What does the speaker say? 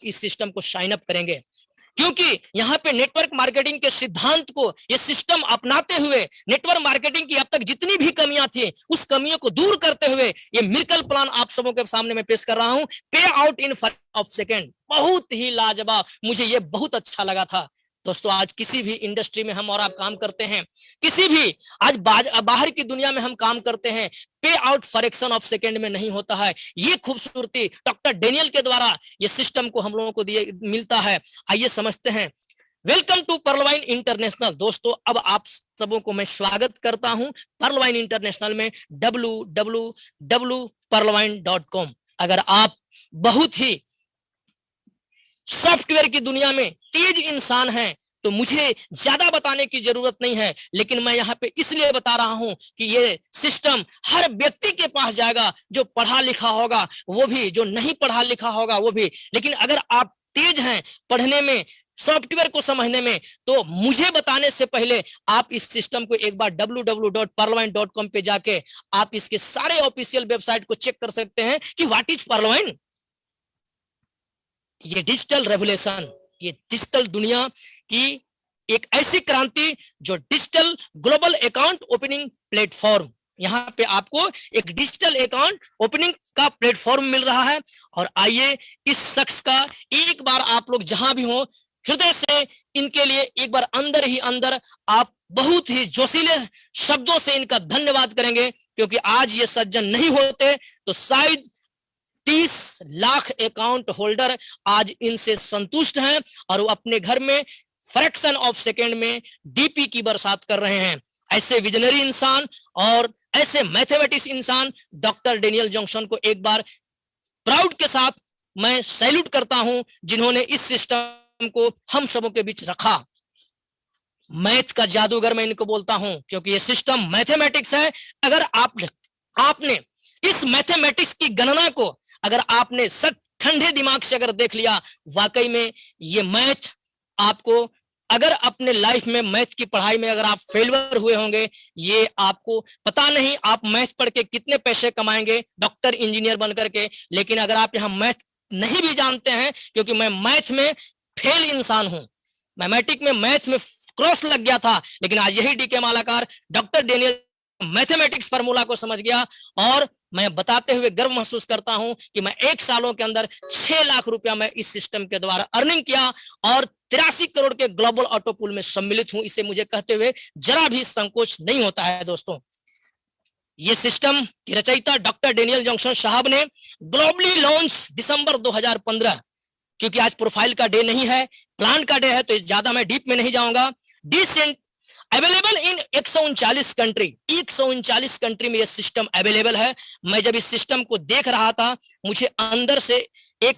इस सिस्टम को sign up करेंगे, क्योंकि यहाँ पे नेटवर्क मार्केटिंग के सिद्धांत को ये सिस्टम अपनाते हुए नेटवर्क मार्केटिंग की अब तक जितनी भी कमियां थी उस कमियों को दूर करते हुए ये मिरेकल प्लान आप सबों के सामने मैं पेश कर रहा हूं, पे आउट इन ऑफ सेकेंड। बहुत ही लाजवाब, मुझे ये बहुत अच्छा लगा था। दोस्तों, आज किसी भी इंडस्ट्री में हम और आप काम करते हैं, किसी भी आज बाहर की दुनिया में हम काम करते हैं, पे आउट फ्रैक्शन ऑफ सेकेंड में नहीं होता है। ये खूबसूरती डॉक्टर डेनियल के द्वारा ये सिस्टम को हम लोगों को दिए मिलता है। आइए समझते हैं। Welcome to Pearlvine International. दोस्तों, अब आप सबों को मैं स्वागत करता हूं पर्लवाइन इंटरनेशनल में, www.perlwine.com। अगर आप बहुत ही सॉफ्टवेयर की दुनिया में तेज इंसान हैं तो मुझे ज्यादा बताने की जरूरत नहीं है, लेकिन मैं यहाँ पे इसलिए बता रहा हूं कि ये सिस्टम हर व्यक्ति के पास जाएगा, जो पढ़ा लिखा होगा वो भी, जो नहीं पढ़ा लिखा होगा वो भी। लेकिन अगर आप तेज हैं पढ़ने में, सॉफ्टवेयर को समझने में, तो मुझे बताने से पहले आप इस सिस्टम को एक बार www.perlwine.com पे जाके आप इसके सारे ऑफिशियल वेबसाइट को चेक कर सकते हैं कि व्हाट इज पर्लवाइन। ये डिजिटल रेवोल्यूशन, ये डिजिटल दुनिया की एक ऐसी क्रांति जो digital global account opening platform, यहाँ पे आपको एक डिजिटल अकाउंट ओपनिंग का प्लेटफॉर्म मिल रहा है। और आइए इस शख्स का एक बार आप लोग जहां भी हो हृदय से इनके लिए एक बार अंदर ही अंदर आप बहुत ही जोशीले शब्दों से इनका धन्यवाद करेंगे, क्योंकि आज ये सज्जन नहीं होते तो शायद 30 लाख अकाउंट होल्डर आज इनसे संतुष्ट हैं और वो अपने घर में फ्रैक्शन ऑफ सेकेंड में डीपी की बरसात कर रहे हैं। ऐसे विजनरी इंसान और ऐसे मैथमेटिक्स इंसान डॉक्टर डेनियल जॉनसन को एक बार प्राउड के साथ मैं सैल्यूट करता हूं, जिन्होंने इस सिस्टम को हम सबों के बीच रखा। मैथ का जादूगर मैं इनको बोलता हूं, क्योंकि ये सिस्टम मैथमेटिक्स है। अगर आपने इस मैथमेटिक्स की गणना को अगर आपने सच ठंडे दिमाग से अगर देख लिया, वाकई में ये मैथ आपको, अगर अपने लाइफ में मैथ की पढ़ाई में अगर आप फेलियर हुए होंगे, ये आपको पता नहीं आप मैथ पढ़ के कितने पैसे कमाएंगे डॉक्टर इंजीनियर बनकर के। लेकिन अगर आप यहाँ मैथ नहीं भी जानते हैं, क्योंकि मैं मैथ में फेल इंसान हूं, मैथमेटिक्स में मैथ में क्रॉस लग गया था, लेकिन आज यही DK Malakar doctor Daniel mathematics formula को समझ गया। और मैं बताते हुए गर्व महसूस करता हूं कि मैं 1 सालों के अंदर 6 लाख रुपया मैं इस सिस्टम के द्वारा अर्निंग किया और 83 करोड़ के ग्लोबल ऑटो पूल में सम्मिलित हूं। इसे मुझे कहते हुए जरा भी संकोच नहीं होता है। दोस्तों, ये सिस्टम की रचयिता डॉक्टर डेनियल जॉनसन साहब ने ग्लोबली लॉन्च दिसंबर 2015, क्योंकि आज प्रोफाइल का डे नहीं है, प्लान का डे है, तो ज्यादा मैं डीप में नहीं जाऊंगा। अवेलेबल इन 139 कंट्री, 139 कंट्री में यह सिस्टम अवेलेबल है। मैं जब इस सिस्टम को देख रहा था, मुझे अंदर से एक